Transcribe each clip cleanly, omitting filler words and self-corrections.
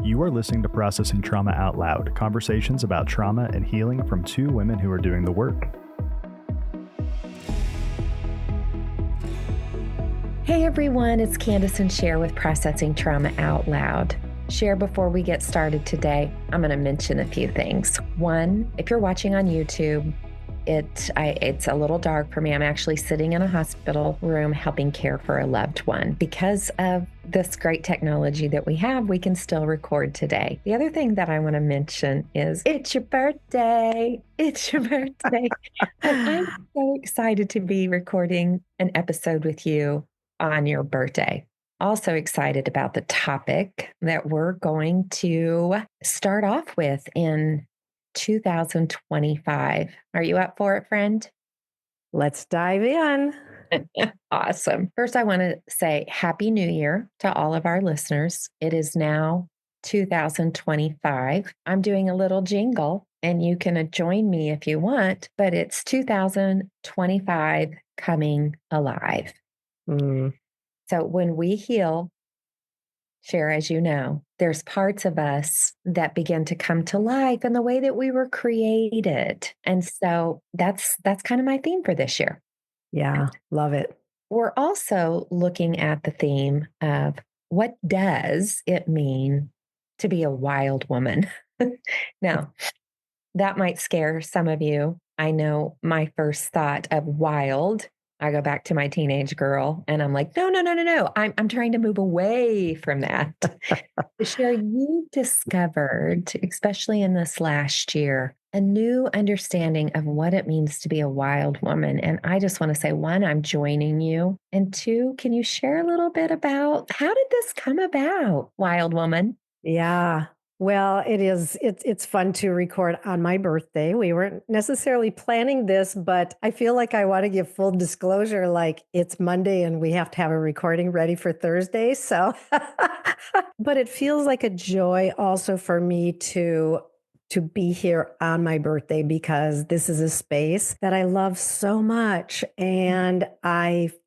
You are listening to Processing Trauma Out Loud, conversations about trauma and healing from two women who are doing the work. Hey everyone, it's Kandace and Sher with Processing Trauma Out Loud. Sher, before we get started today, I'm going to mention a few things. One, if you're watching on YouTube, it's a little dark for me. I'm actually sitting in a hospital room helping care for a loved one. Because of this great technology that we have, we can still record today. The other thing that I want to mention is it's your birthday. It's your birthday. And I'm so excited to be recording an episode with you on your birthday. Also excited about the topic that we're going to start off with in 2025. Are you up for it, friend? Let's dive in. Awesome. First, I want to say Happy New Year to all of our listeners. It is now 2025. I'm doing a little jingle and you can join me if you want, but it's 2025 coming alive. So when we heal, Sher, as you know, there's parts of us that begin to come to life in the way that we were created. And so that's kind of my theme for this year. Yeah, love it. We're also looking at the theme of what does it mean to be a wild woman? Now, that might scare some of you. I know my first thought of wild, I go back to my teenage girl and I'm like, no. I'm trying to move away from that. Sher, you discovered, especially in this last year, a new understanding of what it means to be a wild woman. And I just want to say, one, I'm joining you. And two, can you share a little bit about how did this come about, wild woman? Yeah. Well, it's fun to record on my birthday. We weren't necessarily planning this, but I feel like I want to give full disclosure, like it's Monday and we have to have a recording ready for Thursday. So, but it feels like a joy also for me to be here on my birthday because this is a space that I love so much and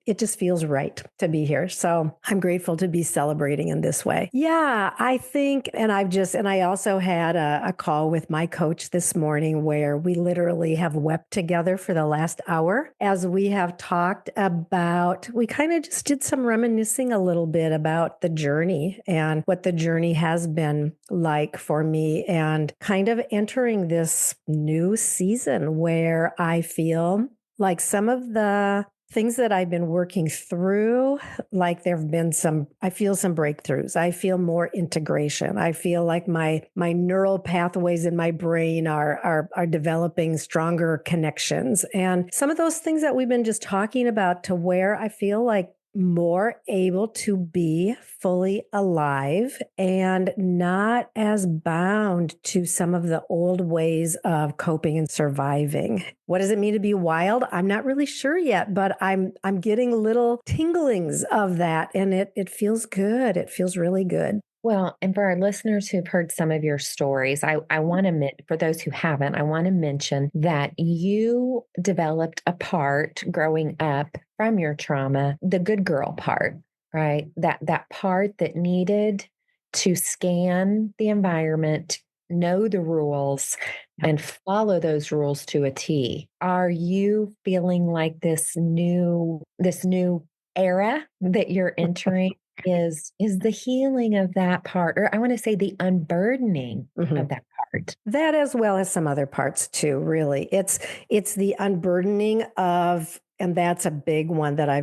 it just feels right to be here. So I'm grateful to be celebrating in this way. Yeah, I think, and I also had a call with my coach this morning where we literally have wept together for the last hour as we have talked about, we kind of just did some reminiscing a little bit about the journey and what the journey has been like for me and kind of entering this new season where I feel like some of the things that I've been working through, like there have been I feel some breakthroughs. I feel more integration. I feel like my neural pathways in my brain are developing stronger connections. And some of those things that we've been just talking about to where I feel like more able to be fully alive and not as bound to some of the old ways of coping and surviving. What does it mean to be wild? I'm not really sure yet, but I'm getting little tinglings of that and it feels good. It feels really good. Well, and for our listeners who've heard some of your stories, I want to, for those who haven't, I want to mention that you developed a part growing up from your trauma, the good girl part, right? That part that needed to scan the environment, know the rules, and follow those rules to a T. Are you feeling like this new era that you're entering? Is the healing of that part, or I want to say the unburdening of that part. That as well as some other parts too, really. It's the unburdening of, and that's a big one that I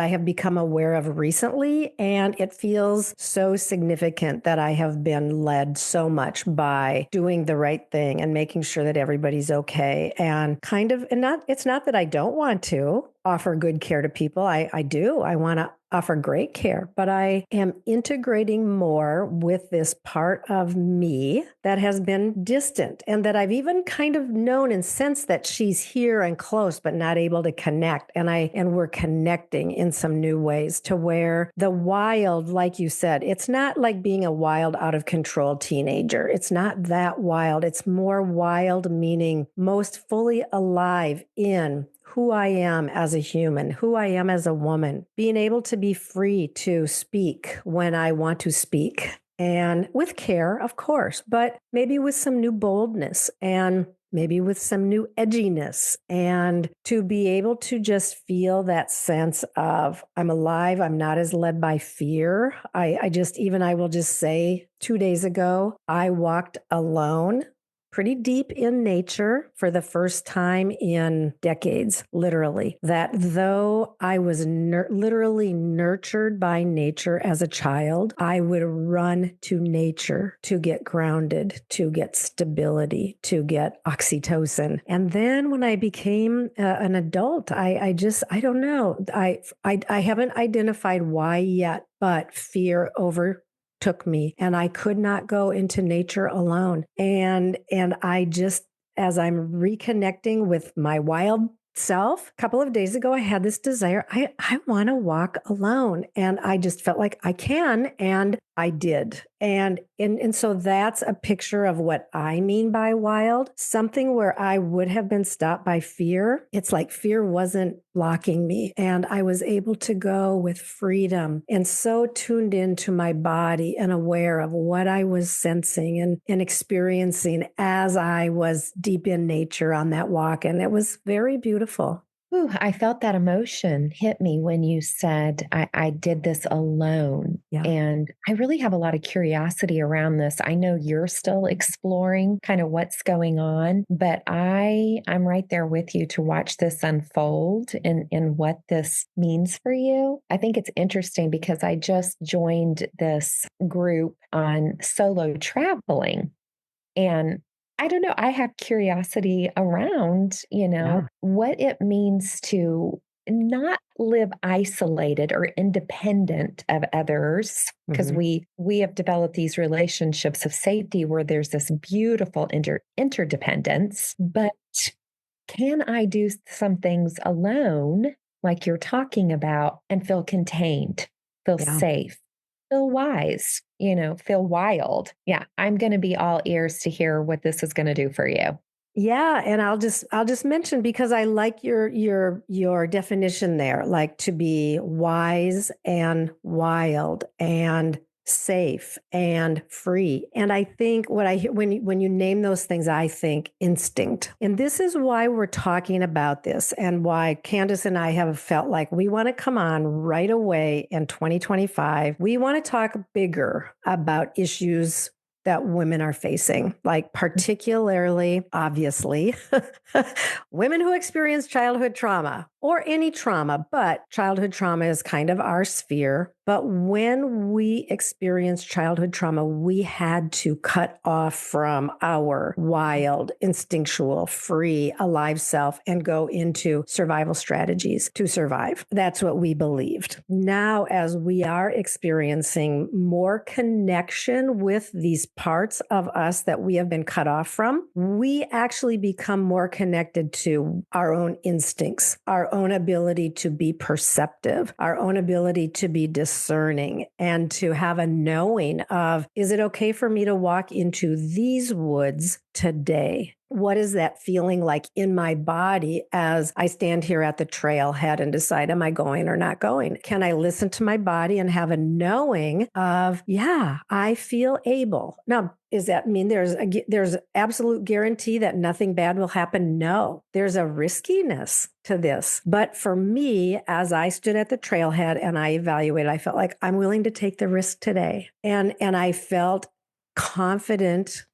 have become aware of recently. And it feels so significant that I have been led so much by doing the right thing and making sure that everybody's okay. And it's not that I don't want to offer good care to people. I do. I want to offer great care, but I am integrating more with this part of me that has been distant and that I've even kind of known and sensed that she's here and close, but not able to connect. And we're connecting in some new ways to where the wild, like you said, it's not like being a wild, out of control teenager. It's not that wild. It's more wild, meaning most fully alive in who I am as a human, who I am as a woman, being able to be free to speak when I want to speak, and with care, of course, but maybe with some new boldness and maybe with some new edginess, and to be able to just feel that sense of I'm alive. I'm not as led by fear. I will just say 2 days ago, I walked alone pretty deep in nature for the first time in decades, literally. That though I was literally nurtured by nature as a child, I would run to nature to get grounded, to get stability, to get oxytocin. And then when I became an adult, I don't know. I haven't identified why yet, but fear overtook me and I could not go into nature alone. And I just, as I'm reconnecting with my wild self, a couple of days ago, I had this desire. I want to walk alone. And I just felt like I can. And I did. And so that's a picture of what I mean by wild, something where I would have been stopped by fear. It's like fear wasn't blocking me. And I was able to go with freedom and so tuned into my body and aware of what I was sensing and experiencing as I was deep in nature on that walk. And it was very beautiful. Ooh, I felt that emotion hit me when you said, I did this alone. Yeah. And I really have a lot of curiosity around this. I know you're still exploring kind of what's going on, but I'm right there with you to watch this unfold and what this means for you. I think it's interesting because I just joined this group on solo traveling. And I don't know, I have curiosity around, Yeah. what it means to not live isolated or independent of others, because Mhm. we have developed these relationships of safety where there's this beautiful interdependence. But can I do some things alone, like you're talking about, and feel contained, feel Yeah. safe, feel wise, feel wild? Yeah, I'm going to be all ears to hear what this is going to do for you. Yeah, and I'll just mention because I like your definition there, like to be wise and wild and safe and free. And I think what I hear when you name those things, I think instinct. And this is why we're talking about this and why Kandace and I have felt like we want to come on right away in 2025. We want to talk bigger about issues that women are facing, like particularly, obviously, women who experience childhood trauma or any trauma, but childhood trauma is kind of our sphere. But when we experienced childhood trauma, we had to cut off from our wild, instinctual, free, alive self and go into survival strategies to survive. That's what we believed. Now, as we are experiencing more connection with these parts of us that we have been cut off from, we actually become more connected to our own instincts, our own ability to be perceptive, our own ability to be discerning, and to have a knowing of, is it okay for me to walk into these woods today? What is that feeling like in my body as I stand here at the trailhead and decide, am I going or not going? Can I listen to my body and have a knowing of, yeah, I feel able? Now, does that mean there's absolute guarantee that nothing bad will happen? No, there's a riskiness to this. But for me, as I stood at the trailhead and I evaluated, I felt like I'm willing to take the risk today. And I felt confident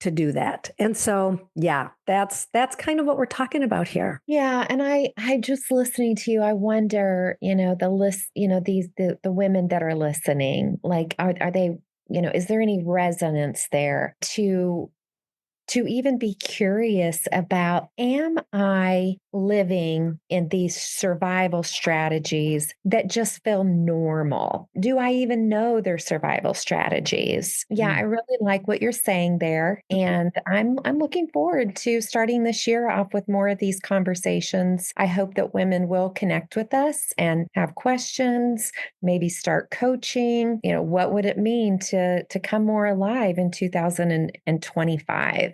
to do that. And so, yeah, that's kind of what we're talking about here. Yeah, and I just listening to you, I wonder, the list, the women that are listening, like are they, is there any resonance there to even be curious about, am I living in these survival strategies that just feel normal? Do I even know they're survival strategies? Yeah, I really like what you're saying there. And I'm looking forward to starting this year off with more of these conversations. I hope that women will connect with us and have questions, maybe start coaching. What would it mean to come more alive in 2025?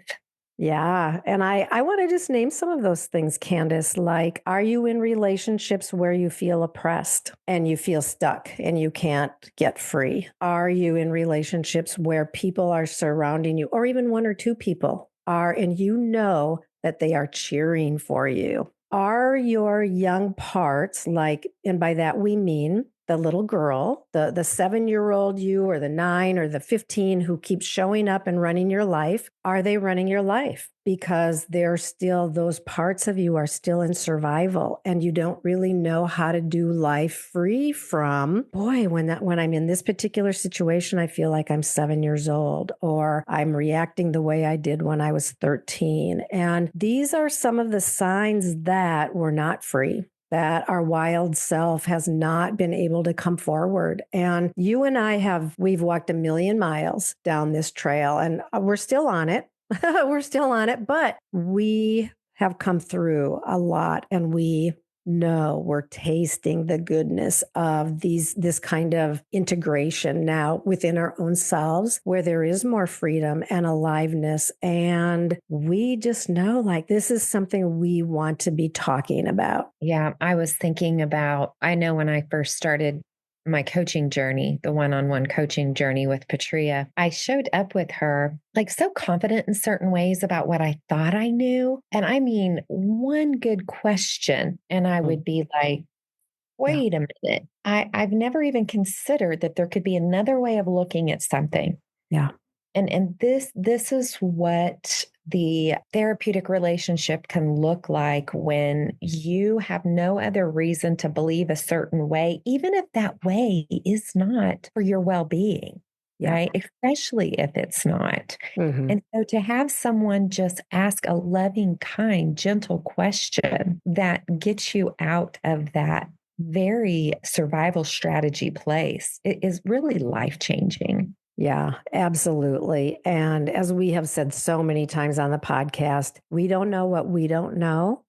Yeah. And I want to just name some of those things, Candace. Like, are you in relationships where you feel oppressed and you feel stuck and you can't get free? Are you in relationships where people are surrounding you, or even one or two people are, and you know that they are cheering for you? Are your young parts like, and by that we mean the little girl, the 7-year-old you, or the 9 or the 15 who keeps showing up and running your life, are they running your life? Because they're still, those parts of you are still in survival and you don't really know how to do life free from, boy, when I'm in this particular situation, I feel like I'm 7 years old, or I'm reacting the way I did when I was 13. And these are some of the signs that we're not free, that our wild self has not been able to come forward. And you and we've walked a million miles down this trail, and we're still on it. We're still on it, but we have come through a lot, and we know we're tasting the goodness of this kind of integration now within our own selves, where there is more freedom and aliveness. And we just know, like, this is something we want to be talking about. Yeah, I was thinking about, I know when I first started my coaching journey, the one-on-one coaching journey with Patria, I showed up with her like so confident in certain ways about what I thought I knew. And I mean, one good question, and I would be like, Yeah. wait a minute. I've never even considered that there could be another way of looking at something. Yeah. And this is what the therapeutic relationship can look like when you have no other reason to believe a certain way, even if that way is not for your well-being, Yeah. right? Especially if it's not. Mm-hmm. And so to have someone just ask a loving, kind, gentle question that gets you out of that very survival strategy place, it is really life-changing. Yeah, absolutely. And as we have said so many times on the podcast, we don't know what we don't know.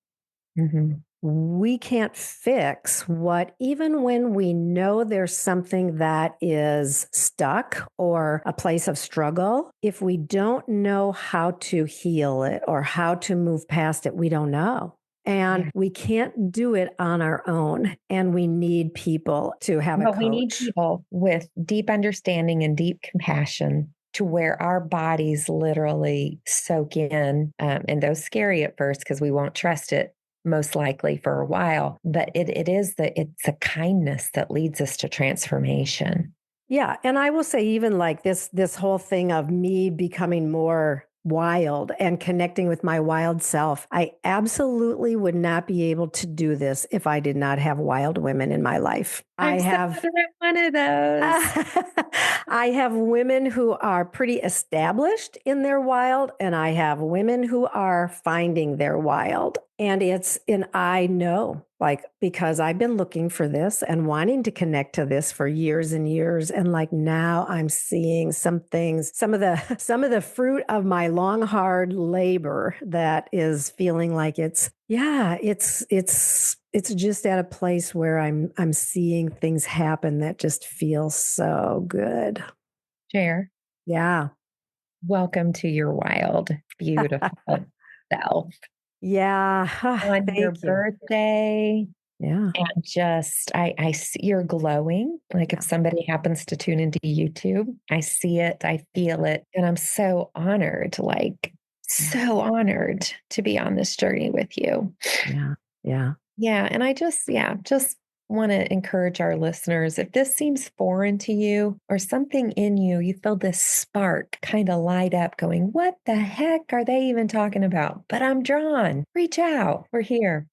Mhm. We can't fix what, even when we know there's something that is stuck or a place of struggle, if we don't know how to heal it or how to move past it, we don't know. And Yeah. we can't do it on our own. And we need people to have a But we need coach. people with deep understanding and deep compassion to where our bodies literally soak in. And those scary at first because we won't trust it most likely for a while. But it's the kindness that leads us to transformation. Yeah, and I will say, even like this whole thing of me becoming more wild and connecting with my wild self, I absolutely would not be able to do this if I did not have wild women in my life. I I'm so have glad I'm one of those. I have women who are pretty established in their wild, and I have women who are finding their wild. And I know, like, because I've been looking for this and wanting to connect to this for years and years. And like, now I'm seeing some things, some of the fruit of my long, hard labor that is feeling like it's just at a place where I'm seeing things happen that just feel so good. Cher, Yeah. welcome to your wild, beautiful self. Yeah. On your Thank you. birthday, Yeah. and just I see you're glowing. Like if somebody happens to tune into YouTube, I see it, I feel it, and I'm so honored, like so honored to be on this journey with you. Yeah. Yeah. Yeah, and just want to encourage our listeners, if this seems foreign to you or something in you, you feel this spark kind of light up going, what the heck are they even talking about? But I'm drawn. Reach out. We're here.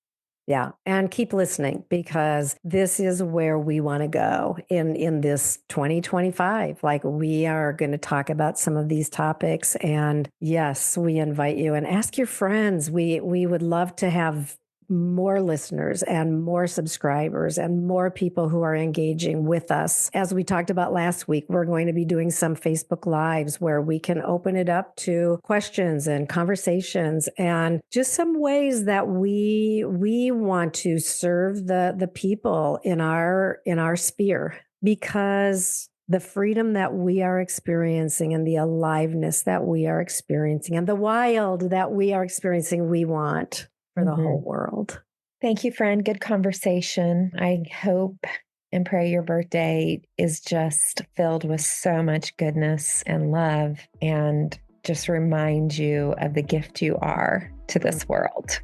Yeah, and keep listening, because this is where we want to go in this 2025. Like, we are going to talk about some of these topics, and yes, we invite you, and ask your friends. We would love to have more listeners and more subscribers and more people who are engaging with us. As we talked about last week, we're going to be doing some Facebook Lives where we can open it up to questions and conversations, and just some ways that we want to serve the people in our sphere, because the freedom that we are experiencing and the aliveness that we are experiencing and the wild that we are experiencing, we want for the whole world. Thank you, friend. Good conversation. I hope and pray your birthday is just filled with so much goodness and love, and just remind you of the gift you are to this world.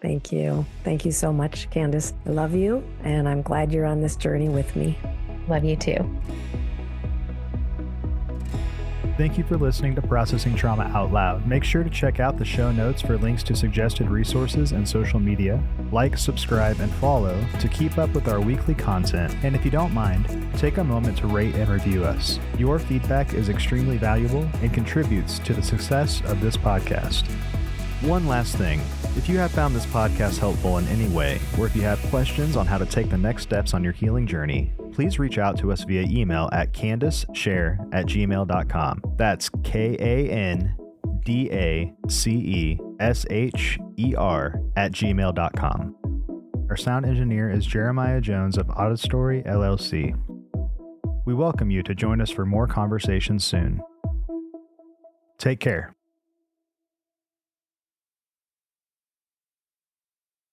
Thank you. Thank you so much, Kandace. I love you, and I'm glad you're on this journey with me. Love you too. Thank you for listening to Processing Trauma Out Loud. Make sure to check out the show notes for links to suggested resources and social media. Like, subscribe, and follow to keep up with our weekly content. And if you don't mind, take a moment to rate and review us. Your feedback is extremely valuable and contributes to the success of this podcast. One last thing. If you have found this podcast helpful in any way, or if you have questions on how to take the next steps on your healing journey, please reach out to us via email at KandaceSher@gmail.com. That's KandaceSher@gmail.com. Our sound engineer is Jeremiah Jones of Auditory LLC. We welcome you to join us for more conversations soon. Take care.